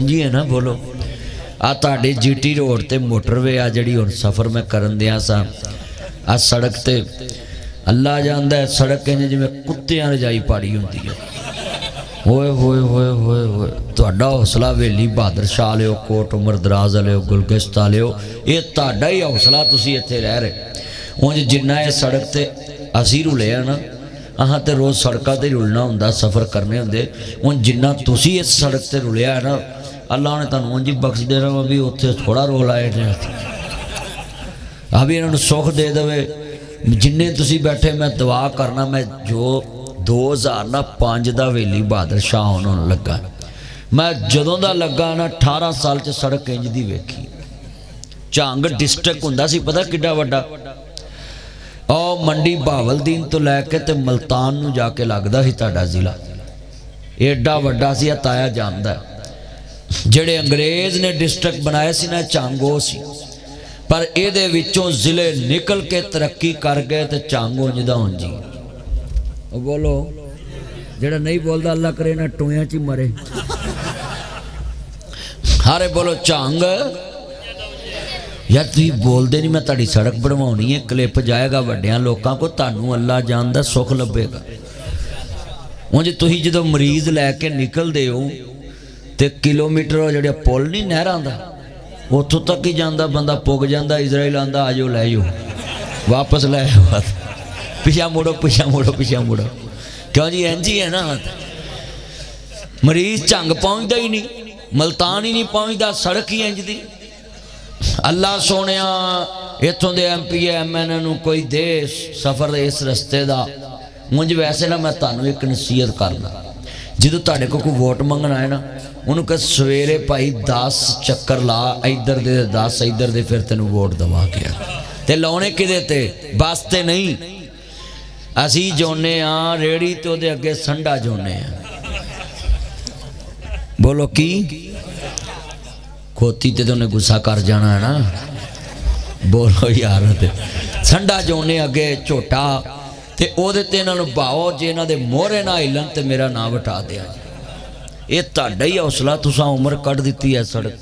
जी है ना बोलो। आ तुहाडे जीटी रोड ते मोटरवे आ जिहड़ी हुण सफ़र मैं करन दिया सा, आ सड़क ते अल्लाह जानदा है सड़क इंज जिवें कुत्तियां रजाई पाड़ी हुंदी है। होए होए होए होए होए तुहाडा हौसला वेली बहादुर शाह लियो, कोट उमर दराज लियो, गुलगिश्त लियो, ये तुहाडा ही हौसला, तुसीं इत्थे रह रहे। उंज जिन्ना ये सड़क ते असीं रुले आ ना, अहां ते रोज़ सड़कों ते रुलना हुंदा, सफ़र करने हुंदे। हुण जिन्ना तुसीं इस सड़क ते रुलिया है ना, अल्लाह ने तुहानूं उंज ही बख्श देना वा भी उत्थे थोड़ा रोल आए ने, अभी इन्हां नूं सुख दे देवे। जिन्ने तुसीं बैठे मैं दुआ करना, मैं जो 2005 का वेली बहादुर शाह होने लगा, मैं जदों का लगा ना 18 साल च सड़क इंज दी वेखी। झांग डिस्ट्रिक्ट हुंदा सी पता किड्डा वड्डा, और मंडी बहावलदीन तो लैके ते मुल्तान नूं जाके लगदा सी तुहाडा जिला, एडा वड्डा सी। ताया जानदा जेड़े अंग्रेज़ ने डिस्ट्रिक्ट बनाए सी ना, झांग वो सी, पर इहदे विचों जिले निकल के तरक्की कर गए ते झांग उंज दा उंज ही। बोलो जेड़ा नहीं बोलता अल्लाह करे ना टोया च मरे। हारे बोलो झांग यार, तुम बोलते नहीं। मैं ताड़ी सड़क बनवानी है, क्लिप जाएगा वड्डियां लोगों को, तानू अल्लाह जानदा सुख लभेगा। उंज तुसीं जदों मरीज लैके निकलते हो तो किलोमीटर जो पुल नहीं नहरां दा, उत्थों तक ही जाता बंदा, पुग जाता, इजराइल आंदा आ जाओ लै जाओ, वापस लै आओ, पिछा मुड़ो पिछा मुड़ो पिछा मुड़ो। क्यों जी इंज ही है ना, मरीज झंग पहुँचता ही नहीं, मुल्तान ही नहीं पहुँचता, सड़क ही इंज दी। अल्लाह सोने इतों के MP MN कोई दे सफ़र इस रस्ते का। मुझ वैसे ना मैं तुहानू एक नसीहत करना, जो तुहाडे कोई वोट मंगना है ना, उन्होंने कह सवेरे भाई 10 चक्कर ला, इधर दे 10 इधर दे, फिर तेन वोट दवा गया। ते लाने किदे ते, बस ते नहीं। असी जोने रेड़ी तो दे अगे संडा जोने। बोलो की खोती ते उन्हें गुस्सा कर जाना है ना, बोलो यार। संडा जोने अगे झोटा ते ओदे ते इन्हां नूं भाओ, जे इन्हां दे मोहरे ना हिलन ते मेरा नाम वटा दिया। ये तुहाडा ही हौसला, तुसां उम्र कढ़ दित्ती है सड़क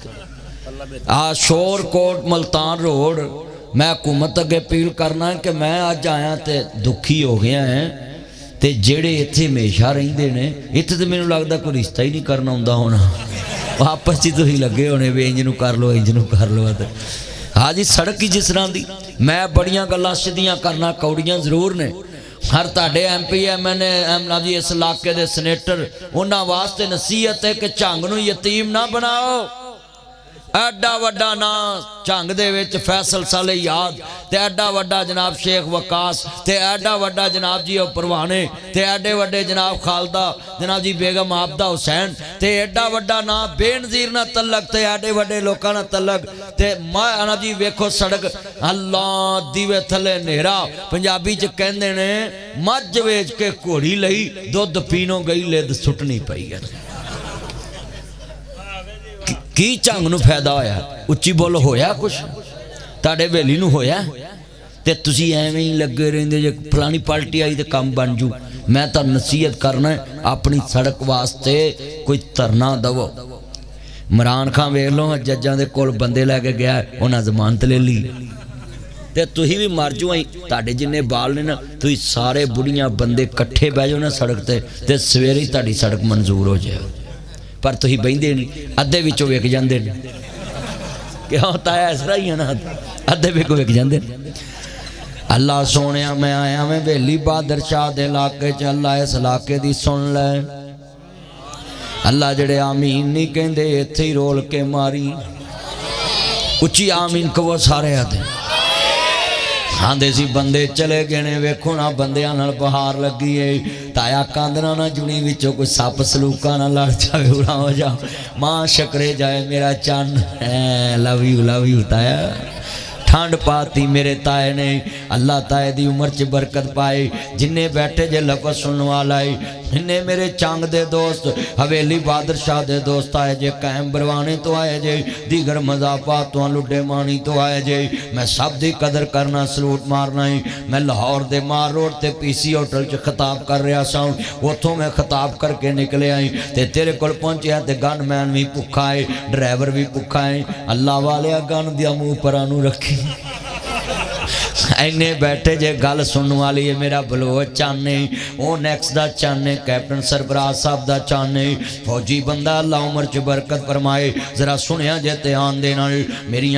आ शोरकोट मुल्तान रोड। मैं हुकूमत अगे अपील करना है कि मैं अज आया तो दुखी हो गया है, तो जेड़े इत्थे हमेशा रहिंदे ने, इत्थे तो मैनूं लगदा कोई रिश्ता ही नहीं करना हुंदा होना, आपस च तुसीं लगे होने भी इंज नूं कर लो इंज नूं कर लो। हाँ जी, सड़क ही जिस तरह दी। मैं बड़ियां गल्लां सीधियां करना, कौड़ियां जरूर ने। हर तुहाडे MP MN जी इस इलाके दे सनेटर, उन्हां वास्ते नसीहत है कि झंग नूं यतीम ना बनाओ। एडा वड्डा ना झंग दे विच फैसल साले याद, ते एडा वड्डा जनाब शेख वकास, ते एडा वड्डा जनाब जी परवाने, ते एडे वड्डे जनाब खालदा जनाब जी बेगम आबदा हुसैन, ते एडा वड्डा ना बेनज़ीर ना तलक, ते एडे वड्डे लोकां ना तलक। ते मैं जी वेखो सड़क अल्लाह दीवे थले नेरा, पंजाबी च कहंदे ने मझ वेच के घोड़ी लई, दुध पीनों गई लिद सुटनी पई है। की झंग नूं फायदा होया? उच्ची बोलो होया कुछ? तुहाडे वेली नूं होया? ते तुसीं एवें ही लगे रहिंदे जे फलानी पार्टी आई तो काम बन जू। मैं तुहानूं नसीहत करना है, अपनी सड़क वास्ते कोई धरना दवो। इमरान खान वेख लो, जज्जां दे कोल बंदे लैके गया, उन्हां जमानत ले ली, ते तुसीं भी मर जाओ। तुहाडे जिन्ने बाल ने ना, तुसीं सारे बुढ़ियां बंदे कट्ठे बह जाओ ना सड़क ते सवेरे ही तुहाडी सड़क मंजूर हो जाए। पर तुसीं बहिंदे नहीं, अद्धे विचों विक जांदे ने। क्यों ताया इस तरह ही है ना, अद्धे विचों विक जांदे ने। अल्लाह सोने मैं आया मैं वेली बहादुर शाह दे इलाके च, अल्लाह इस इलाके दी सुन लै। अल्लाह जेड़े आमीन नहीं कहंदे इत्थे ही रोल के मारी, उच्ची आमीन कहो सारे आदे। आंदे सी बंदे चले गए ने, वेखो ना बंदियां नाल बहार लगी है। ताया कांदना ना जुनी विचों कोई सप सलूका ना लड़ जाए, उड़ा हो जा मां शकरे जाए मेरा चन। लव यू ताया। ठंड पाती मेरे ताए ने, अल्लाह ताए दी उम्र च बरकत पाए। जिन्ने बैठे जे लफज सुनने वाला है, इन्ने मेरे चंग दे दोस्त हवेली बहादुर शाह दे दोस्त आए जे, कैम बरवाने तो आए जे, दीगर मजाफात तो लुड्डे मानी तो आए जे। मैं सब दी कदर करना, सलूट मारना ही। मैं लाहौर दे मार रोड ते पीसी होटल च खिताब कर रहा सा, उतों मैं खिताब करके निकले आई ते तेरे कोल पहुंचा ते गनमैन भी भुखा है, ड्राइवर भी भुखा है। अल्लाह वाले गन दिया मुँह परा नूं रखी। इन्ने बैठे जे गल सुनने वाली है। मेरा बलोच चाने वो नैक्स का चाने, कैप्टन सरबराज साहब का चाने, फौजी बंदा अल्लाह उमर च बरकत फरमाए। जरा सुनिया जे ध्यान देना मेरिया